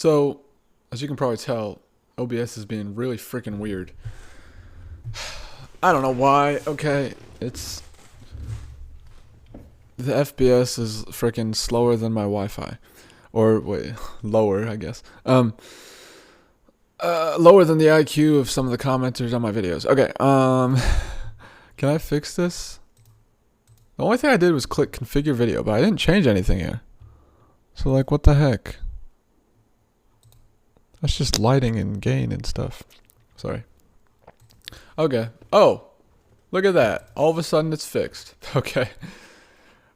So, as you can probably tell, OBS is being really freaking weird. I don't know why. Okay, it's the FPS is freaking slower than my Wi-Fi, or wait, lower, I guess. Lower than the IQ of some of the commenters on my videos. Okay, can I fix this? The only thing I did was click configure video, but I didn't change anything here. So like, what the heck? That's just lighting and gain and stuff. Sorry. Okay. Oh, look at that. All of a sudden it's fixed. Okay.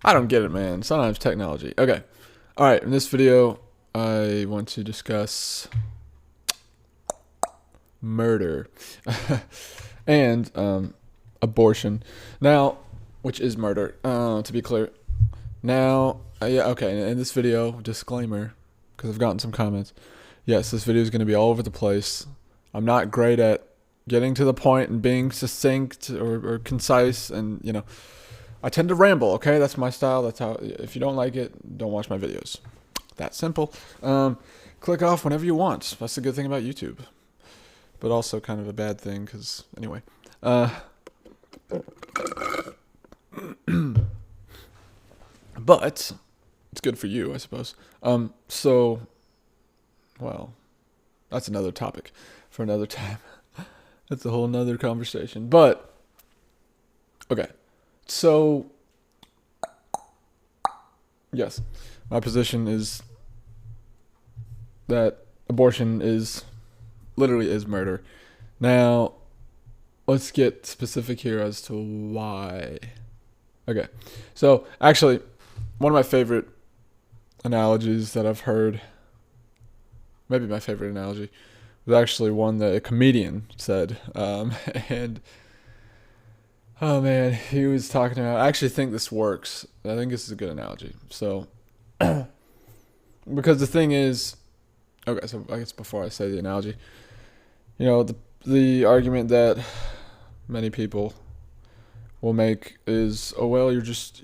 I don't get it, man. Sometimes technology. Okay. All right. In this video, I want to discuss murder and abortion. Now, which is murder, to be clear. Now, yeah, okay. In this video, disclaimer, because I've gotten some comments. Yes, this video is going to be all over the place. I'm not great at getting to the point and being succinct or concise, and I tend to ramble. Okay, that's my style. That's how. If you don't like it, don't watch my videos. That simple. Click off whenever you want. That's the good thing about YouTube, but also kind of a bad thing because anyway. But it's good for you, I suppose. Well, that's another topic for another time. That's a whole nother conversation. But, okay. So, yes, my position is that abortion literally is murder. Now, let's get specific here as to why. Okay. So, actually, one of my favorite analogies that I've heard, maybe my favorite analogy, was actually one that a comedian said. And, oh man, he was talking about, I actually think this works. I think this is a good analogy. So, because the thing is, okay, so I guess before I say the analogy, the argument that many people will make is, oh well, you're just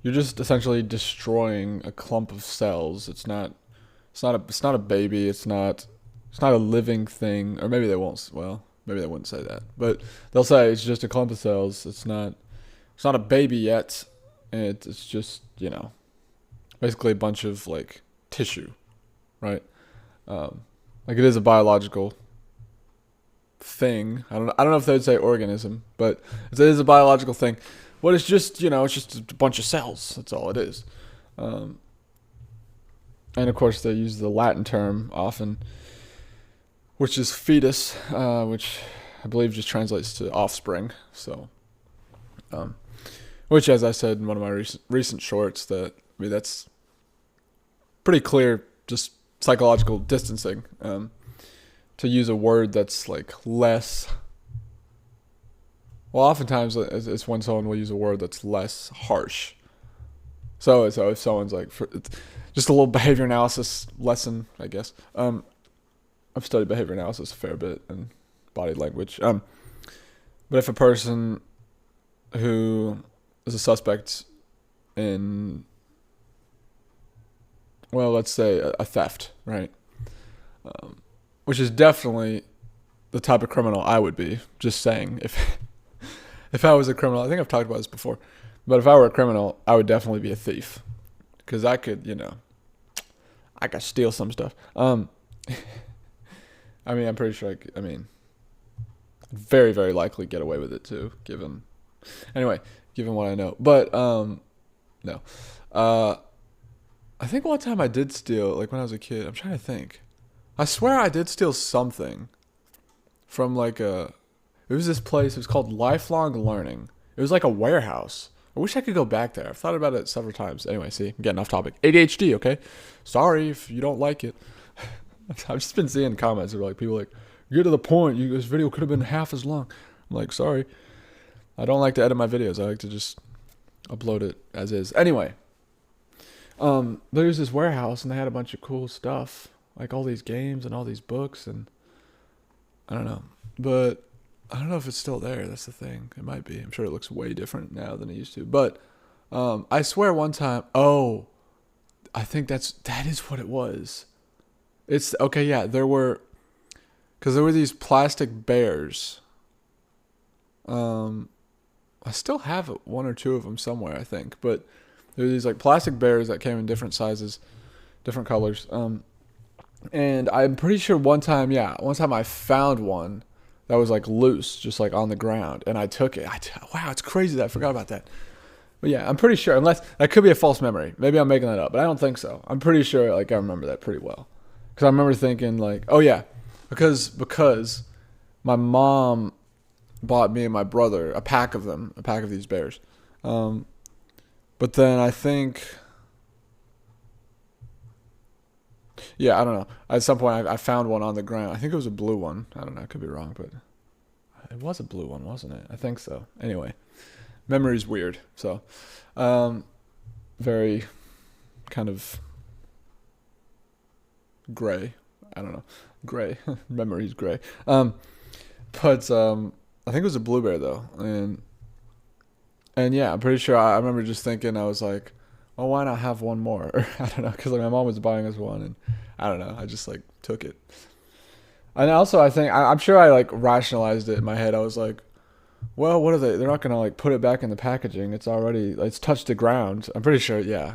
essentially destroying a clump of cells. It's not a baby. It's not a living thing. Or maybe they won't. Well, maybe they wouldn't say that, but they'll say it's just a clump of cells. It's not a baby yet. And it's just basically a bunch of like tissue, right? Like it is a biological thing. I don't know if they'd say organism, but it is a biological thing. What it's just, it's just a bunch of cells. That's all it is. And of course they use the Latin term often, which is fetus, which I believe just translates to offspring. So, which, as I said in one of my recent shorts, that's pretty clear, just psychological distancing. To use a word that's like less. Well, oftentimes it's when someone will use a word that's less harsh. So if someone's like, just a little behavior analysis lesson, I guess. I've studied behavior analysis a fair bit and body language. But if a person who is a suspect in, well, let's say a theft, right? Which is definitely the type of criminal I would be. Just saying, if I was a criminal, I think I've talked about this before, but if I were a criminal, I would definitely be a thief, because I could steal some stuff. I mean, I'm pretty sure very, very likely get away with it too, given what I know. But, no. I think one time I did steal, like when I was a kid. I'm trying to think. I swear I did steal something from it was this place. It was called Lifelong Learning. It was like a warehouse. I wish I could go back there. I've thought about it several times. Anyway, see, I'm getting off topic. ADHD, okay? Sorry if you don't like it. I've just been seeing comments where people like, get to the point. This video could have been half as long. I'm like, sorry. I don't like to edit my videos. I like to just upload it as is. Anyway, there was this warehouse and they had a bunch of cool stuff, like all these games and all these books, and I don't know. But I don't know if it's still there. That's the thing. It might be. I'm sure it looks way different now than it used to. But I swear one time, I think that is what it was. It's okay. Yeah, because there were these plastic bears. Um, I still have one or two of them somewhere, I think. But there were these like plastic bears that came in different sizes, different colors. And I'm pretty sure one time I found one that was like loose, just like on the ground, and I took it. Wow, it's crazy that I forgot about that. But yeah, I'm pretty sure, unless that could be a false memory. Maybe I'm making that up, but I don't think so. I'm pretty sure, like I remember that pretty well, because I remember thinking like, oh yeah, because my mom bought me and my brother a pack of them, a pack of these bears. Um, but then I think, yeah, I don't know. At some point, I found one on the ground. I think it was a blue one. I don't know. I could be wrong, but it was a blue one, wasn't it? I think so. Anyway, memory's weird. So, um, very kind of gray. I don't know. Gray. Memory's gray. But I think it was a blue bear though, and yeah, I'm pretty sure I remember just thinking I was like, well, why not have one more? I don't know, because like my mom was buying us one, and I don't know, I just like took it. And also, I think I'm sure I like rationalized it in my head. I was like, well, what are they? They're not gonna like put it back in the packaging. It's touched the ground. I'm pretty sure. Yeah,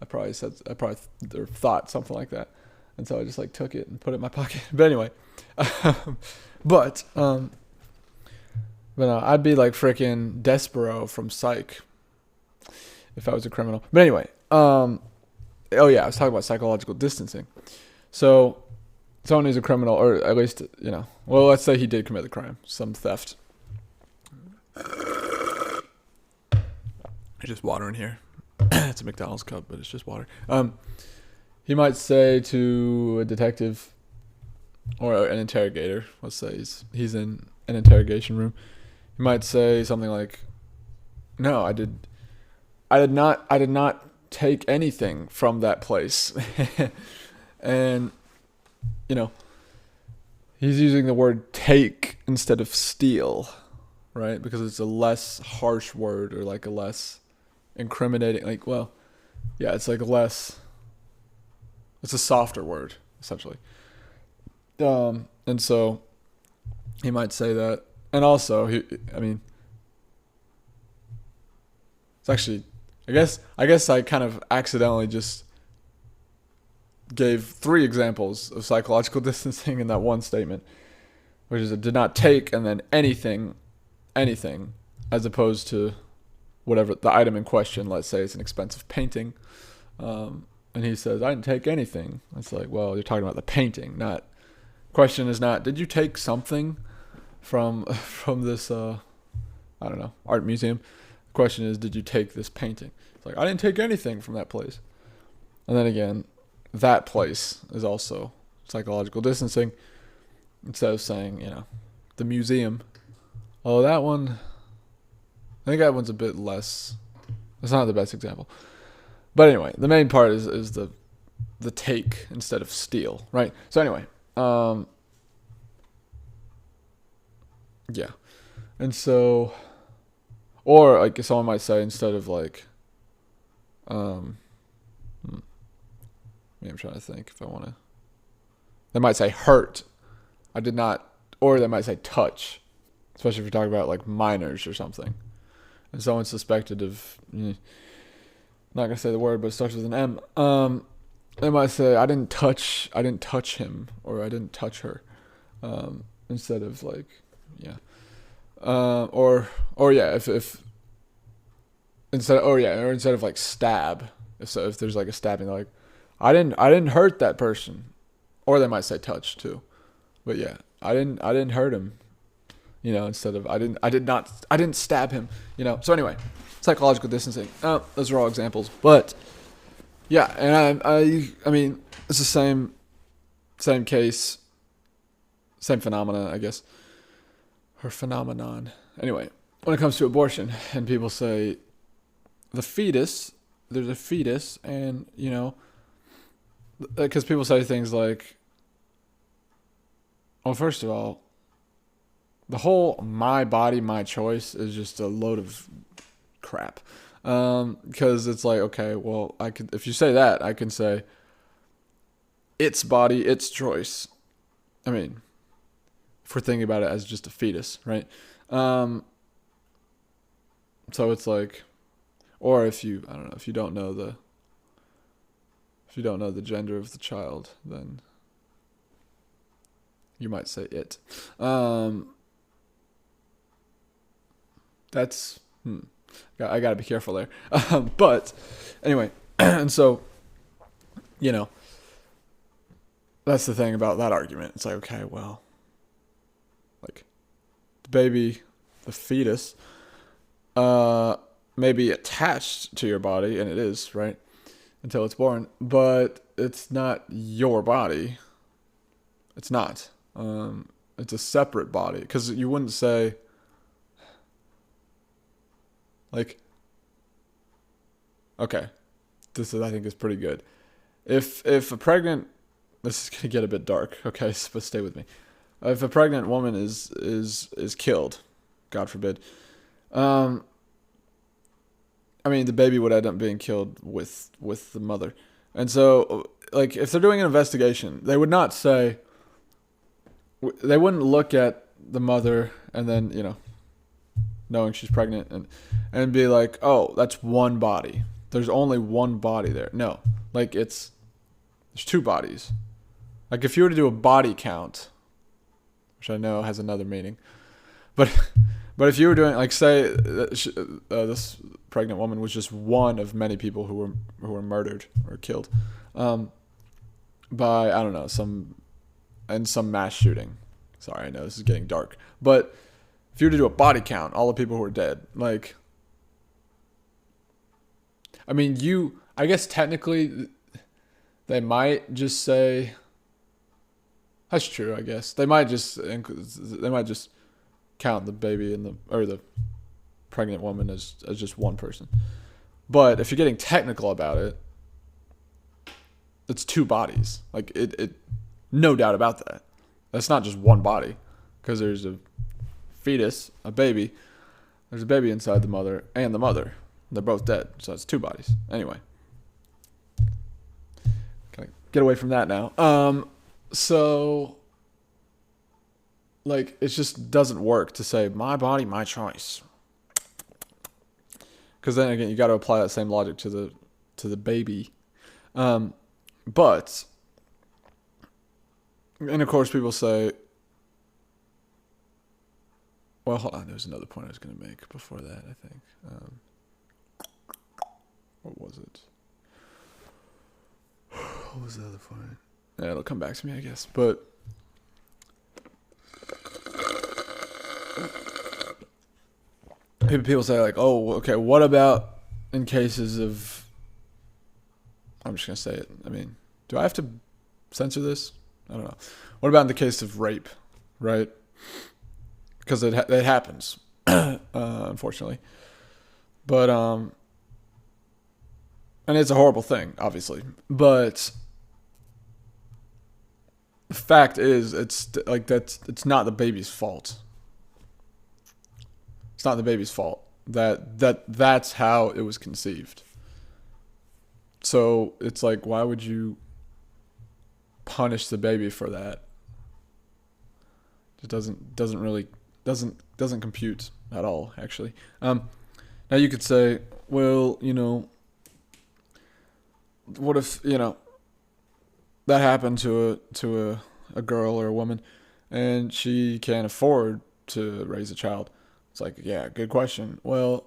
I probably thought something like that, and so I just like took it and put it in my pocket. But anyway, but I'd be like freaking Despero from Psych if I was a criminal. But anyway, oh yeah, I was talking about psychological distancing. So someone who's a criminal, or at least well, let's say he did commit the crime, some theft. There's just water in here. It's a McDonald's cup, but it's just water. He might say to a detective or an interrogator. Let's say he's in an interrogation room. He might say something like, "No, I did not take anything from that place," and he's using the word "take" instead of "steal," right? Because it's a less harsh word, or like a less incriminating. Like, well, yeah, it's like less. It's a softer word, essentially. And so he might say that. And also, it's actually, I guess I kind of accidentally just gave 3 examples of psychological distancing in that one statement, which is it did not take and then anything, as opposed to whatever the item in question. Let's say it's an expensive painting. And he says, I didn't take anything. It's like, well, you're talking about the painting, not. Question is not, did you take something from this I don't know, art museum? The question is, did you take this painting? It's like, I didn't take anything from that place. And then again, that place is also psychological distancing. Instead of saying, the museum. Oh, that one, I think that one's a bit less. It's not the best example. But anyway, the main part is the take instead of steal, right? So anyway, yeah. And so, or like someone might say, instead of like, maybe I'm trying to think if I want to. They might say hurt. I did not, or they might say touch, especially if you're talking about like minors or something. And someone's suspected of, not gonna say the word, but it starts with an M. They might say, I didn't touch him, or I didn't touch her, instead of like, yeah. Or yeah, if instead of like stab, if there's like a stabbing, like I didn't hurt that person, or they might say touch too, but yeah, I didn't hurt him, instead of I didn't stab him, So anyway, psychological distancing. Those are all examples, but yeah, and I mean it's the same case, same phenomena, I guess. Or phenomenon. Anyway, when it comes to abortion, and people say there's a fetus, and because people say things like, well, first of all, the whole "my body, my choice" is just a load of crap. Because it's like, okay, well, if you say that, I can say, its body, its choice. I mean, if we're thinking about it as just a fetus, right? So it's like, or if you, I don't know, if you don't know the gender of the child, then you might say it. That's, I gotta be careful there. But anyway, and so, you know, that's the thing about that argument. It's like, okay, well, like the baby, the fetus, may be attached to your body, and it is, right? Until it's born, but it's not your body. It's not. It's a separate body, because you wouldn't say, like, okay, this is, I think, is pretty good. If a pregnant, this is gonna get a bit dark, okay, but stay with me. If a pregnant woman is killed, God forbid, I mean, the baby would end up being killed with the mother. And so, like, if they're doing an investigation, they would not say, they wouldn't look at the mother and then, knowing she's pregnant and be like, oh, that's one body. There's only one body there. No, like, there's two bodies. Like, if you were to do a body count, which I know has another meaning, but if you were doing, like, say this pregnant woman was just one of many people who were murdered or killed by, I don't know, some mass shooting. Sorry, I know this is getting dark, but if you were to do a body count, all the people who are dead, like, I mean, I guess technically they might just say, that's true, I guess. They might just count the baby or the pregnant woman as just one person. But if you're getting technical about it, it's two bodies. Like, it no doubt about that. That's not just one body, because there's a fetus, a baby. There's a baby inside the mother and the mother. They're both dead, so it's two bodies. Anyway, can I get away from that now? So, like, it just doesn't work to say, my body, my choice. Because then again, you got to apply that same logic to the baby. But, and of course people say, well, hold on, there's another point I was going to make before that, I think. What was it? What was the other point? Yeah, it'll come back to me, I guess. But people say, like, oh, okay, what about in cases of, I'm just going to say it. I mean, do I have to censor this? I don't know. What about in the case of rape, right? Because it happens, unfortunately. But, and it's a horrible thing, obviously. But the fact is, it's not the baby's fault. It's not the baby's fault. That's how it was conceived. So it's like, why would you punish the baby for that? It doesn't compute at all, actually. Now you could say, well, what if, that happened to a girl or a woman and she can't afford to raise a child? It's like, yeah, good question. Well,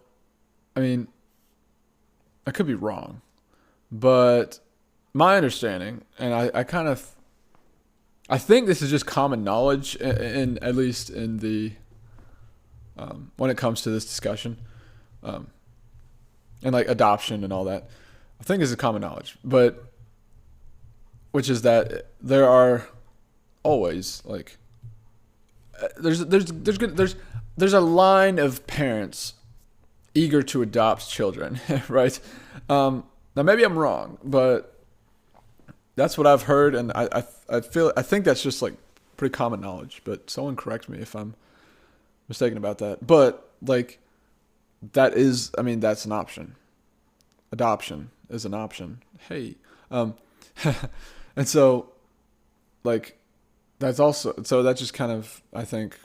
I mean, I could be wrong, but my understanding, and I think this is just common knowledge, at least in the when it comes to this discussion, and like adoption and all that. I think this is common knowledge, but which is that there are always, like, there's a line of parents eager to adopt children, right? Now maybe I'm wrong, but that's what I've heard, and I think that's just like pretty common knowledge. But someone correct me if I'm mistaken about that. But like, that's an option. Adoption is an option. Hey, and so like that's also, so that just kind of, I think,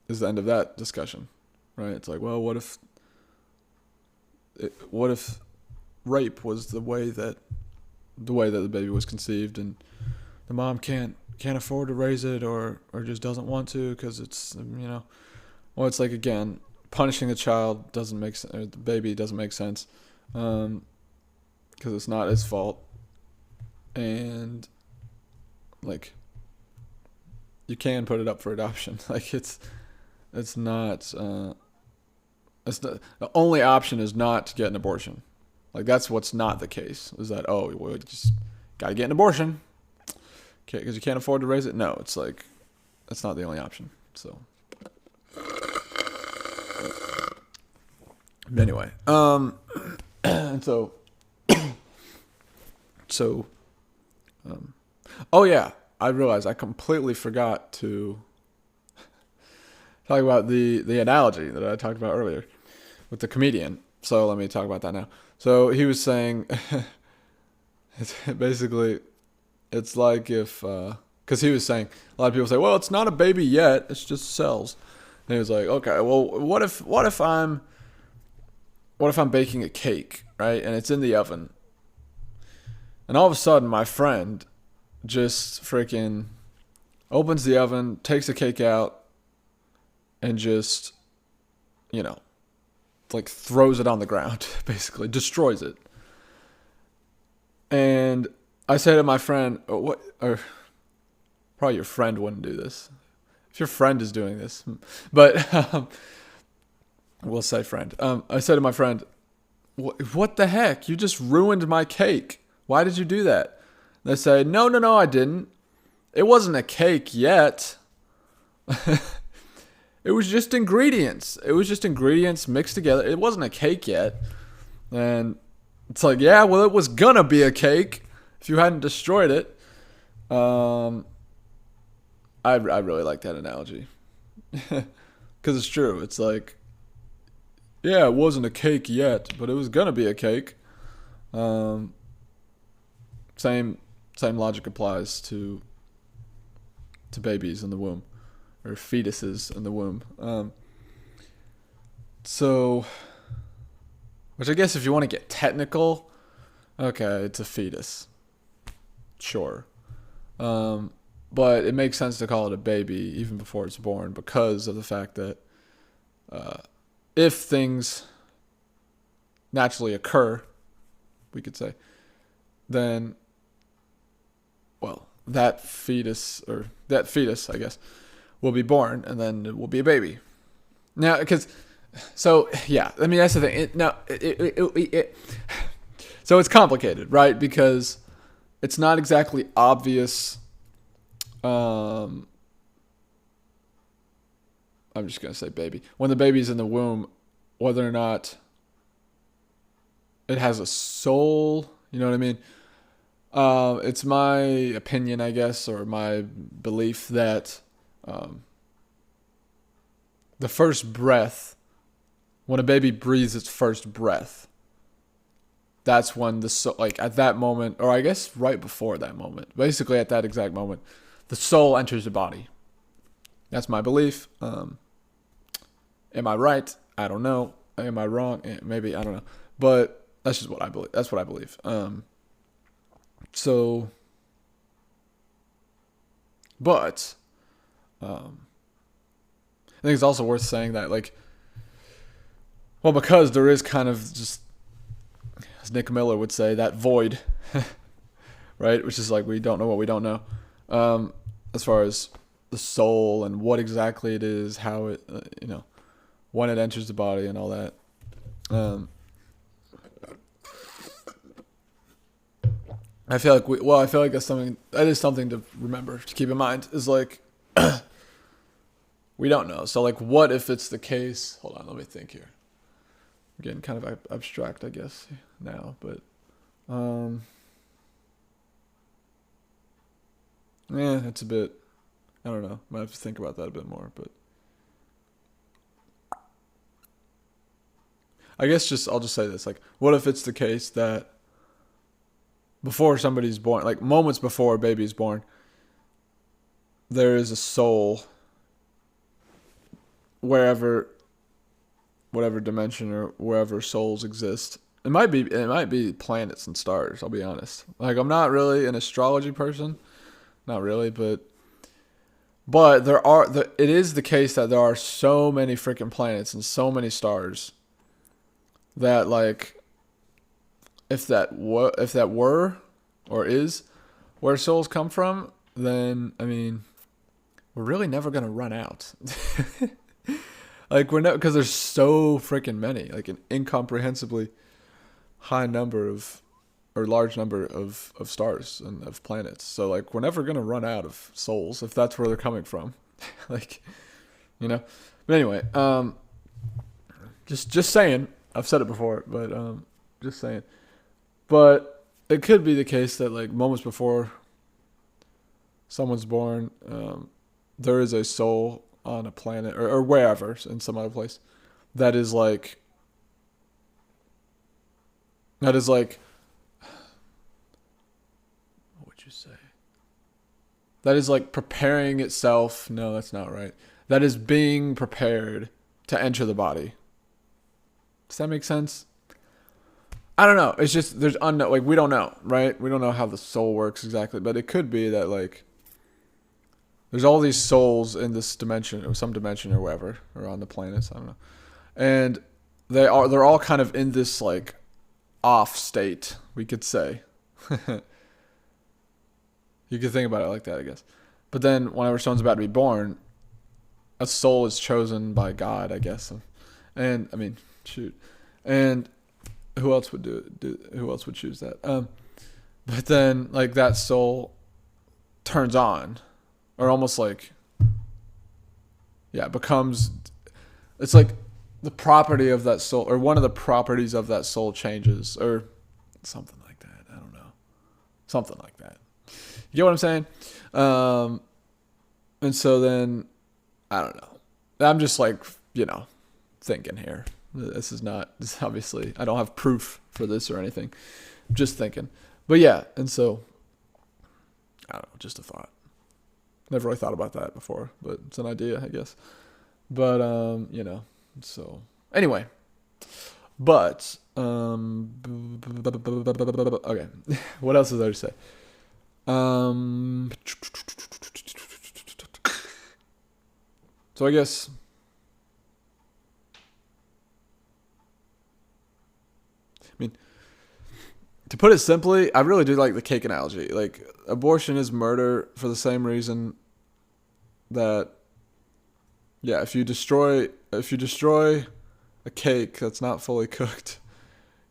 is the end of that discussion, right? It's like, well, what if rape was the way that the baby was conceived, and the mom can't afford to raise it, or just doesn't want to because it's, well, it's like, again, punishing the child doesn't make sense, or the baby doesn't make sense, because it's not its fault, and like you can put it up for adoption. Like it's not the only option is not to get an abortion. Like that's what's not the case. Is that, oh, well, you just gotta get an abortion because you can't afford to raise it? No, it's like that's not the only option. So anyway, and so oh yeah, I realized I completely forgot to talk about the analogy that I talked about earlier with the comedian. So let me talk about that now. So he was saying, basically, it's like if, because he was saying, a lot of people say, well, it's not a baby yet, it's just cells. And he was like, okay, well, what if I'm baking a cake, right, and it's in the oven, and all of a sudden my friend just freaking opens the oven, takes the cake out, and just, like throws it on the ground, basically destroys it. And I say to my friend, what? Or probably your friend wouldn't do this. If your friend is doing this, but we'll say friend. I said to my friend, "What the heck? You just ruined my cake. Why did you do that?" They say, "No, I didn't. It wasn't a cake yet." It was just ingredients. It was just ingredients mixed together. It wasn't a cake yet. And it's like, yeah, well, it was gonna be a cake if you hadn't destroyed it. I really like that analogy. Because it's true. It's like, yeah, it wasn't a cake yet, but it was gonna be a cake. Same logic applies to babies in the womb. Or fetuses in the womb. So, which I guess if you want to get technical, okay, it's a fetus. Sure. But it makes sense to call it a baby even before it's born because of the fact that if things naturally occur, we could say, then, well, that fetus, I guess, will be born, and then it will be a baby. Now, that's the thing. So it's complicated, right? Because it's not exactly obvious. I'm just going to say baby. When the baby's in the womb, whether or not it has a soul, you know what I mean? It's my opinion, I guess, or my belief that the first breath, when a baby breathes its first breath, that's when at that moment, or I guess right before that moment, basically at that exact moment, the soul enters the body. That's my belief. Am I right? I don't know. Am I wrong? Maybe, I don't know. But that's just what I believe. That's what I believe. But I think it's also worth saying that, because there is kind of just, as Nick Miller would say, that void, right? Which is like, we don't know what we don't know. As far as the soul and what exactly it is, how it, when it enters the body and all that. I feel like that is something to remember, to keep in mind, is like, we don't know. So what if it's the case? Hold on, let me think here. I'm getting kind of abstract, I guess, now, but, it's a bit, I don't know. Might have to think about that a bit more, but I guess I'll just say this, what if it's the case that before somebody's born, moments before a baby's born, there is a soul wherever, whatever dimension or wherever souls exist. It might be planets and stars. I'll be honest. Like, I'm not really an astrology person, not really, but it is the case that there are so many freaking planets and so many stars that, like, if that were or is where souls come from, then I mean, we're really never gonna run out. Like, we're not, because there's so freaking many, like an incomprehensibly high number of, or large number of stars and of planets. So, like, we're never gonna run out of souls if that's where they're coming from. Like, you know. But anyway, just saying. I've said it before, but just saying. But it could be the case that, like, moments before someone's born, there is a soul on a planet or wherever, in some other place, that is like what would you say? That is like preparing itself. No, that's not right. That is being prepared to enter the body. Does that make sense? I don't know. It's just there's unknown. Like, we don't know, right? We don't know how the soul works exactly, but it could be that, like, there's all these souls in this dimension or some dimension or wherever, or on the planets. I don't know, and they're all kind of in this, like, off state, we could say. You could think about it like that, I guess. But then whenever someone's about to be born, a soul is chosen by God, I guess. And I mean, shoot. And who else would who else would choose that? But then, like, that soul turns on, or almost like, yeah, becomes, it's like the property of that soul, or one of the properties of that soul changes, or something like that. I don't know. Something like that. You get what I'm saying? And so then, I don't know. I'm just, like, thinking here. This obviously, I don't have proof for this or anything. I'm just thinking. But yeah, and so, I don't know, just a thought. Never really thought about that before, but it's an idea, I guess. But, so, anyway. But, okay. What else is there to say? So I guess, to put it simply, I really do like the cake analogy. Like, abortion is murder for the same reason that, yeah, if you destroy a cake that's not fully cooked,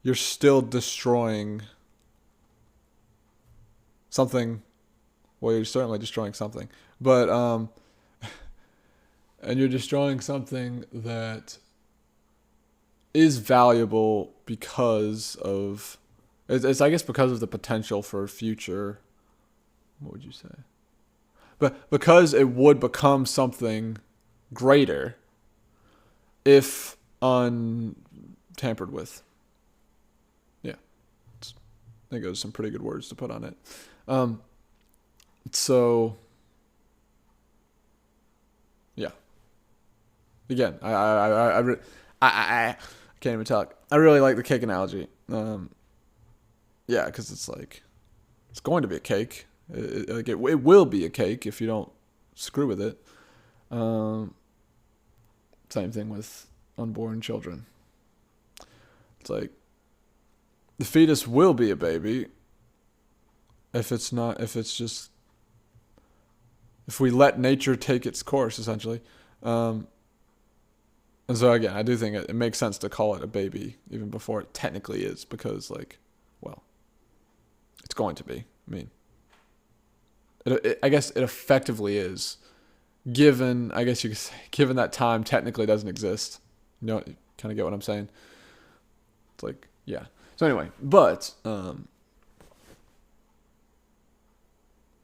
you're still destroying something. Well, you're certainly destroying something, but and you're destroying something that is valuable because of, it's I guess because of the potential for future, what would you say? But because it would become something greater if untampered with. Yeah. I think those are some pretty good words to put on it. So, yeah. Again, I can't even talk. I really like the cake analogy. Yeah, because it's like, it's going to be a cake. It will be a cake if you don't screw with it. Same thing with unborn children. It's like, the fetus will be a baby if we let nature take its course, essentially. And so, again, I do think it makes sense to call it a baby even before it technically is, because, like, well, it's going to be. I mean, I guess it effectively is, given, I guess you could say, given that time technically doesn't exist. You know, you kind of get what I'm saying? It's like, yeah. So anyway, but,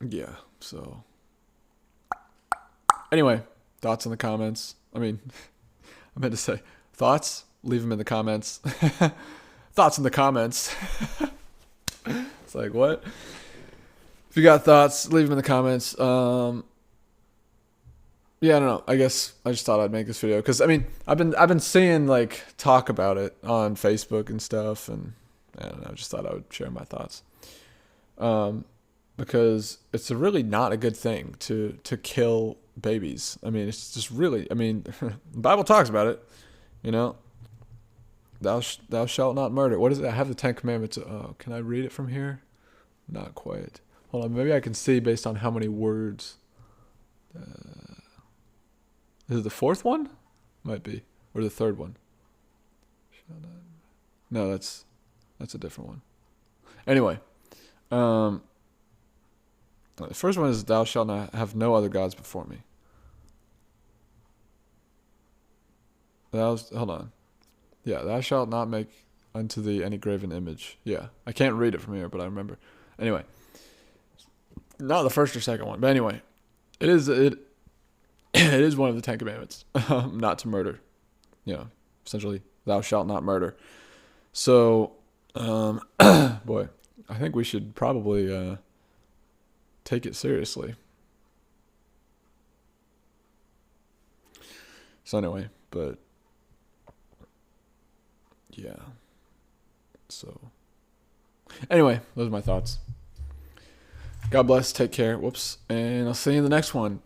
yeah, so, anyway, thoughts in the comments. I mean, I meant to say thoughts, leave them in the comments. Thoughts in the comments. It's like, what? If you got thoughts, leave them in the comments. Yeah, I don't know. I guess I just thought I'd make this video because I mean I've been seeing like talk about it on Facebook and stuff, and I don't know. I just thought I would share my thoughts. Um, because it's a really not a good thing to kill babies. I mean, it's just really. I mean, the Bible talks about it. You know, thou shalt not murder. What is it? I have the Ten Commandments. Oh, can I read it from here? Not quite. Hold on. Maybe I can see based on how many words. Is it the fourth one? Might be, or the third one. No, that's a different one. Anyway, um, the first one is thou shalt not have no other gods before me. Hold on. Yeah, thou shalt not make unto thee any graven image. Yeah, I can't read it from here, but I remember. Anyway, not the first or second one, but anyway, it it is one of the Ten Commandments, not to murder. You know, essentially, thou shalt not murder. So, boy, I think we should probably take it seriously. So anyway, but yeah. So anyway, those are my thoughts. God bless. Take care. Whoops. And I'll see you in the next one.